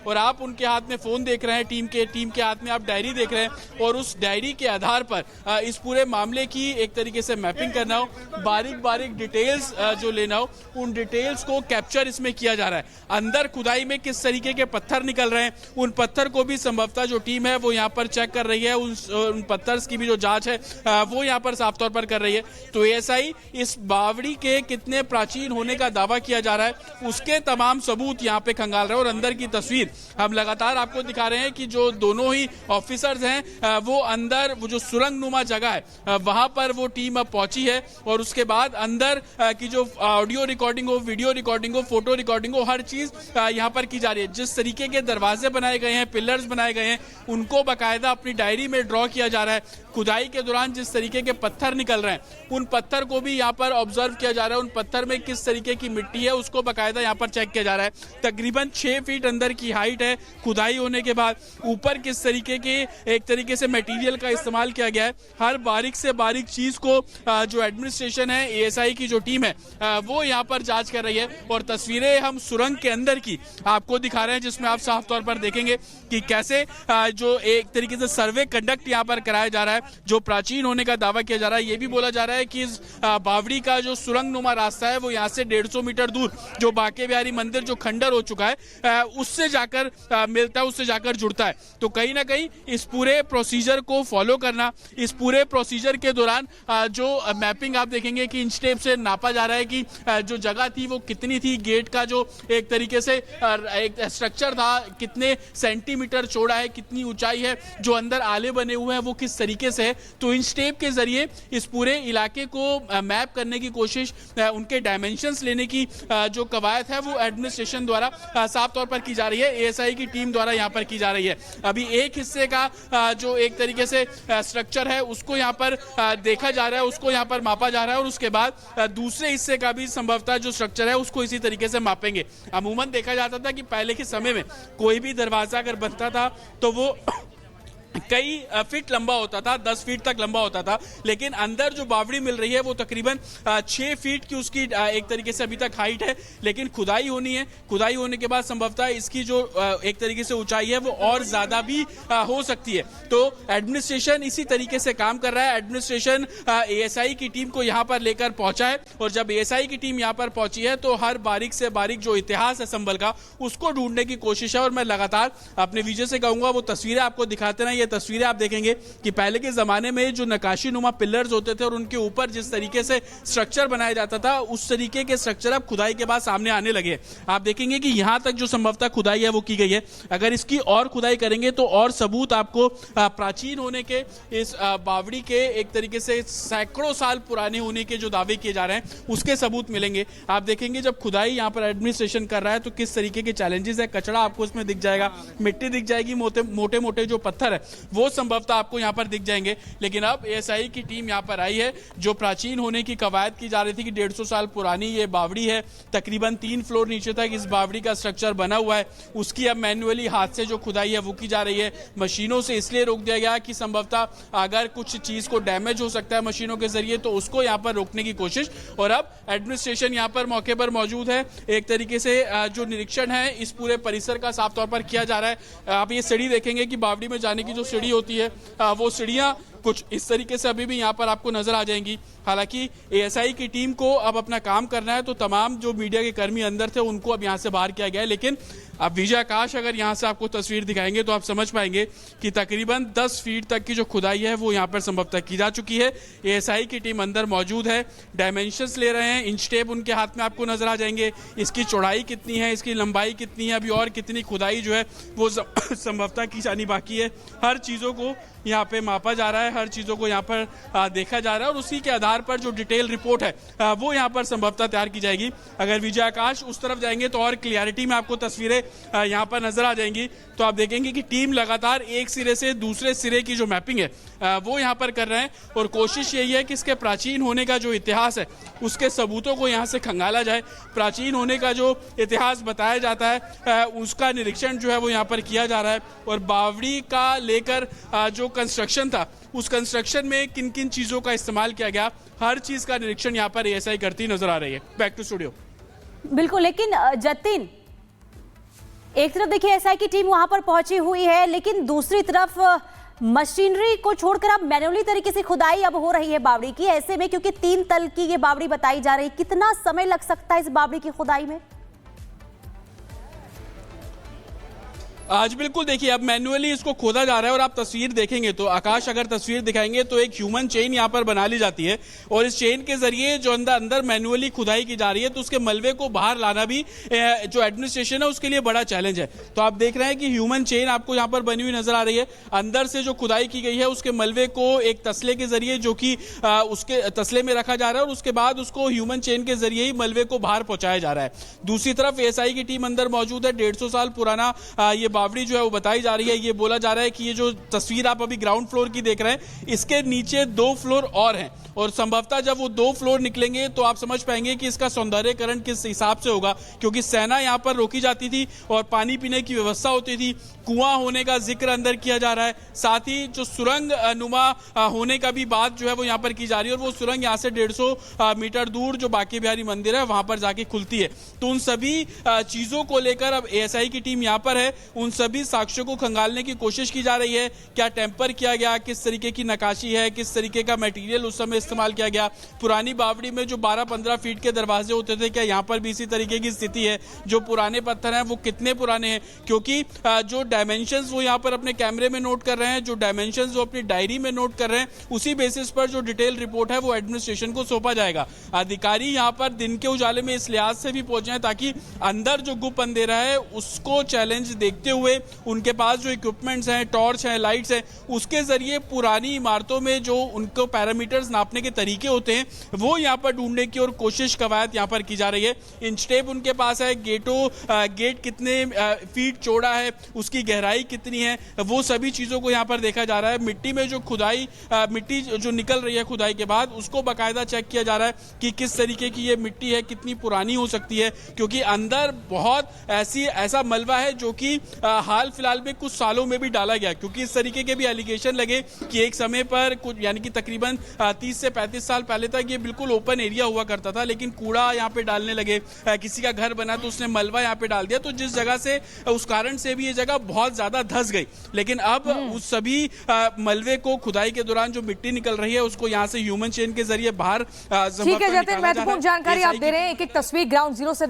और आप उनके हाथ में फोन देख रहे हैं, टीम के हाथ में आप डायरी देख रहे हैं, और उस डायरी के आधार पर इस पूरे मामले की एक तरीके से मैपिंग करना हो, बारीक बारीक डिटेल्स जो लेना हो, उन डिटेल्स को कैप्चर इसमें किया जा रहा है। अंदर खुदाई में किस तरीके के पत्थर निकल रहे हैं, उन पत्थर को भी संभवतः जो टीम है वो यहाँ पर चेक कर रही है, उन पत्थर की भी जो जांच है वो यहाँ पर साफ तौर पर कर रही है। तो एएसआई इस बावड़ी के कितने प्राचीन होने का दावा किया जा रहा है उसके तमाम सबूत यहाँ पे खंगाल रहे हैं। और अंदर की तस्वीर हम लगातार आपको दिखा रहे हैं कि जो दोनों ही ऑफिसर्स हैं वो अंदर वो जो सुरंग नुमा जगह है वहां पर वो टीम अब पहुंची है, और उसके बाद अंदर की जो ऑडियो रिकॉर्डिंग हो, वीडियो रिकॉर्डिंग हो, फोटो रिकॉर्डिंग हो, हर चीज यहाँ पर की जा रही है। जिस तरीके के दरवाजे बनाए गए हैं, पिलर्स बनाए गए हैं, उनको बाकायदा अपनी डायरी में ड्रॉ किया जा रहा है। खुदाई के दौरान जिस तरीके के पत्थर निकल रहे हैं उन पत्थर को भी यहाँ पर ऑब्जर्व किया जा रहा है, उन पत्थर में किस तरीके की मिट्टी है उसको बाकायदा यहाँ पर चेक किया जा रहा है। तकरीबन 6 फीट अंदर की हाइट है खुदाई होने के बाद, ऊपर किस तरीके के एक तरीके से मटेरियल का इस्तेमाल किया गया है, हर बारीक से बारीक चीज को जो एडमिनिस्ट्रेशन है, एएसआई की जो टीम है वो यहाँ पर जांच कर रही है। और तस्वीरें हम सुरंग के अंदर की आपको दिखा रहे हैं, जिसमें आप साफ तौर पर देखेंगे कि कैसे जो एक तरीके से सर्वे कंडक्ट यहाँ पर कराया जा रहा है, जो प्राचीन होने का दावा किया जा रहा है। ये भी बोला जा रहा है कि इस बावड़ी का जो सुरंग नुमा रास्ता है वो यहाँ से 150 मीटर दूर जो बांके बिहारी मंदिर जो खंडर हो चुका है उससे जाकर मिलता है, उससे जाकर जुड़ता है। तो कहीं ना कहीं इस पूरे प्रोसीजर को फॉलो करना, इस पूरे प्रोसीजर के दौरान जो मैपिंग आप देखेंगे कि इंच टेप से नापा जा रहा है कि जो जगह थी वो कितनी थी, गेट का जो एक तरीके से एक स्ट्रक्चर था कितने सेंटीमीटर चौड़ा है, कितनी ऊंचाई है, जो अंदर आले बने हुए हैं वो किस तरीके से है। तो इंच टेप के जरिए इस पूरे इलाके को मैप करने की कोशिश, उनके डायमेंशंस लेने की जो कवायद है वो एडमिनिस्ट्रेशन द्वारा साफ तौर पर की जा रही है, एएसआई की टीम द्वारा यहाँ पर की जा रही है। अभी एक हिस्से का जो एक तरीके से स्ट्रक्चर है उसको यहाँ पर देखा जा रहा है, उसको यहाँ पर मापा जा रहा है, और उसके बाद दूसरे हिस्से का भी संभवतः जो स्ट्रक्चर है उसको इसी तरीके से मापेंगे। अमूमन देखा जाता था कि पहले के समय में कोई भी दरवाजा अगर बनता था तो वो कई फीट लंबा होता था, 10 फीट तक लंबा होता था, लेकिन अंदर जो बावड़ी मिल रही है वो तकरीबन 6 फीट की उसकी एक तरीके से अभी तक हाइट है। लेकिन खुदाई होनी है, खुदाई होने के बाद संभवतः इसकी जो एक तरीके से ऊंचाई है वो और ज्यादा भी हो सकती है। तो एडमिनिस्ट्रेशन इसी तरीके से काम कर रहा है। एडमिनिस्ट्रेशन एएसआई की टीम को यहाँ पर लेकर पहुंचा है, और जब एएसआई की टीम यहाँ पर पहुंची है तो हर बारीक से बारीक जो इतिहास है संभल का उसको ढूंढने की कोशिश है। और मैं लगातार अपने विजय से कहूंगा वो तस्वीरें आपको दिखाते ना, ये तस्वीरें आप देखेंगे कि पहले के जमाने में जो नक्काशी नुमा पिलर्स होते थे और उनके ऊपर जिस तरीके से स्ट्रक्चर बनाया जाता था उस तरीके के स्ट्रक्चर अब खुदाई के बाद सामने आने लगे। आप देखेंगे कि यहां तक जो संभवतः खुदाई है वो की गई है। अगर इसकी और खुदाई करेंगे तो और सबूत आपको प्राचीन होने के, इस बावड़ी के एक तरीके से सैकड़ों साल पुराने होने के जो दावे किए जा रहे हैं उसके सबूत मिलेंगे। आप देखेंगे जब खुदाई यहाँ पर एडमिनिस्ट्रेशन कर रहा है तो किस तरीके के चैलेंजेस है। कचरा आपको इसमें दिख जाएगा, मिट्टी दिख जाएगी, मोटे मोटे जो पत्थर है वो संभवतः आपको यहाँ पर दिख जाएंगे। लेकिन अब एएसआई की टीम यहाँ पर आई है, जो प्राचीन होने की कवायद की जा रही थी कि 150 साल पुरानी ये बावड़ी है, तकरीबन 3 फ्लोर नीचे तक इस बावड़ी का स्ट्रक्चर बना हुआ है, उसकी अब मैन्युअली हाथ से जो खुदाई है वो की जा रही है। मशीनों से इसलिए रोक दिया गया कि संभवतः अगर कुछ चीज को डैमेज हो सकता है मशीनों के जरिए तो उसको यहाँ पर रोकने की कोशिश। और अब एडमिनिस्ट्रेशन यहाँ पर मौके पर मौजूद है, एक तरीके से जो निरीक्षण है इस पूरे परिसर का साफ तौर पर किया जा रहा है। आप ये सीढ़ी देखेंगे कि बावड़ी में जाने की जो सीढ़ी होती है वो सीढ़ियां कुछ इस तरीके से अभी भी यहाँ पर आपको नजर आ जाएंगी। हालांकि एएसआई की टीम को अब अपना काम करना है, तो तमाम जो मीडिया के कर्मी अंदर थे उनको अब यहाँ से बाहर किया गया है। लेकिन अब विजय आकाश अगर यहाँ से आपको तस्वीर दिखाएंगे तो आप समझ पाएंगे कि तकरीबन 10 फीट तक की जो खुदाई है वो यहाँ पर संभवतः की जा चुकी है। एएसआई की टीम अंदर मौजूद है, डायमेंशंस ले रहे हैं, इंच टेप उनके हाथ में आपको नजर आ जाएंगे, इसकी चौड़ाई कितनी है, इसकी लंबाई कितनी है, अभी और कितनी खुदाई जो है वो संभवतः की जानी बाकी है। हर चीजों को यहाँ पे मापा जा रहा है, हर चीजों को यहाँ पर देखा जा रहा है, और उसी के आधार पर जो डिटेल रिपोर्ट है वो यहाँ पर संभवतः तैयार की जाएगी। अगर विजय आकाश उस तरफ जाएंगे तो और क्लियरिटी में आपको तस्वीरें यहाँ पर नजर आ जाएंगी। तो आप देखेंगे कि टीम लगातार एक सिरे से दूसरे सिरे की जो मैपिंग है वो यहाँ पर कर रहे हैं, और कोशिश यही है कि इसके प्राचीन होने का जो इतिहास है उसके सबूतों को यहाँ से खंगाला जाए। प्राचीन होने का जो इतिहास बताया जाता है उसका निरीक्षण जो है वो यहाँ पर किया जा रहा है, और बावड़ी का लेकर जो कंस्ट्रक्शन था उस कंस्ट्रक्शन में किन किन चीजों का इस्तेमाल किया गया, हर चीज का निरीक्षण यहाँ पर एएसआई करती नजर आ रही है। Back to studio. बिल्कुल, लेकिन जतिन, एक तरफ देखिए एसआई की टीम वहां पर पहुंची हुई है, लेकिन दूसरी तरफ मशीनरी को छोड़कर अब मैन्युअली तरीके से खुदाई अब हो रही है बावड़ी की। ऐसे में क्योंकि 3 तल की ये बावड़ी बताई जा रही है, कितना समय लग सकता है इस बावड़ी की खुदाई में? आज बिल्कुल देखिए अब मैन्युअली इसको खोदा जा रहा है और आप तस्वीर देखेंगे तो आकाश अगर तस्वीर दिखाएंगे तो एक ह्यूमन चेन यहाँ पर बना ली जाती है और इस चेन के जरिए जो अंदर मैन्युअली खुदाई की जा रही है तो उसके मलबे को बाहर लाना भी जो एडमिनिस्ट्रेशन है उसके लिए बड़ा चैलेंज है। तो आप देख रहे हैं कि ह्यूमन चेन आपको यहाँ पर बनी हुई नजर आ रही है। अंदर से जो खुदाई की गई है उसके मलबे को एक तसले के जरिए जो कि उसके तसले में रखा जा रहा है और उसके बाद उसको ह्यूमन चेन के जरिए ही मलबे को बाहर पहुंचाया जा रहा है। दूसरी तरफ एएसआई की टीम अंदर मौजूद है। 150 साल पुराना ये बावड़ी जो है वो बताई जा रही है। ये बोला जा रहा है कि ये जो तस्वीर आप अभी ग्राउंड फ्लोर की देख रहे हैं इसके नीचे 2 फ्लोर और हैं और संभवतः जब वो 2 फ्लोर निकलेंगे तो आप समझ पाएंगे कि इसका सौंदर्यकरण किस हिसाब से होगा, क्योंकि सेना यहां पर रोकी जाती थी और पानी पीने की व्यवस्था होती थी। कुआं होने का जिक्र अंदर किया जा रहा है, साथ ही जो सुरंग नुमा होने का भी बात जो है वो यहां पर की जा रही है और वो सुरंग यहां से 150 मीटर दूर जो बांके बिहारी मंदिर है वहां पर जाके खुलती है। तो उन सभी चीजों को लेकर अब एएसआई की टीम यहां पर है, उन सभी साक्ष्यों को खंगालने की कोशिश की जा रही है। क्या टेम्पर किया गया, किस तरीके की नकाशी है, किस तरीके का मटेरियल उस समय इस्तेमाल किया गया। पुरानी बावड़ी में जो 12-15 फीट के दरवाजे होते थे, क्या यहाँ पर भी इसी तरीके की स्थिति है? जो पुराने पत्थर हैं वो कितने पुराने हैं, क्योंकि जो डायमेंशंस वो यहाँ पर अपने कैमरे में नोट कर रहे हैं, जो डायमेंशंस वो अपनी डायरी में नोट कर रहे हैं, उसी बेसिस पर जो डिटेल रिपोर्ट है वो एडमिनिस्ट्रेशन को सौंपा जाएगा। अधिकारी यहाँ पर दिन के उजाले में इस लिहाज से भी पहुंचे हैं ताकि अंदर जो गुप्त अंधेरा है उसको चैलेंज देखते हुए उनके पास जो इक्विपमेंट्स हैं, टॉर्च हैं, लाइट्स हैं, उसके जरिए पुरानी इमारतों में जो उनको पैरामीटर्स नापने के तरीके होते हैं वो यहाँ पर ढूंढने की और कोशिश कवायद यहाँ पर की जा रही है। इंच टेप उनके पास है, गेट कितने फीट चौड़ा है, उसकी गहराई कितनी है, वो सभी चीजों को यहाँ पर देखा जा रहा है। मिट्टी में जो खुदाई मिट्टी जो निकल रही है खुदाई के बाद उसको बाकायदा चेक किया जा रहा है कि किस तरीके की ये मिट्टी है, कितनी पुरानी हो सकती है, क्योंकि अंदर बहुत ऐसा मलबा है जो कि हाल फिलहाल में कुछ सालों में भी डाला गया, क्योंकि इस तरीके के भी एलिगेशन लगे कि एक समय पर कुछ यानी कि तकरीबन 30 से 35 साल पहले तक ये बिल्कुल ओपन एरिया हुआ करता था, लेकिन कूड़ा यहाँ पे डालने लगे, किसी का घर बना तो उसने मलबा यहाँ पे डाल दिया, तो जिस जगह से उस कारण से भी ये जगह बहुत ज्यादा धंस गई। लेकिन अब उस सभी मलबे को खुदाई के दौरान जो मिट्टी निकल रही है उसको यहाँ से ह्यूमन चेन के जरिए बाहर ठीक है जतिन, महत्वपूर्ण जानकारी आप दे रहे हैं। एक एक तस्वीर ग्राउंड जीरो से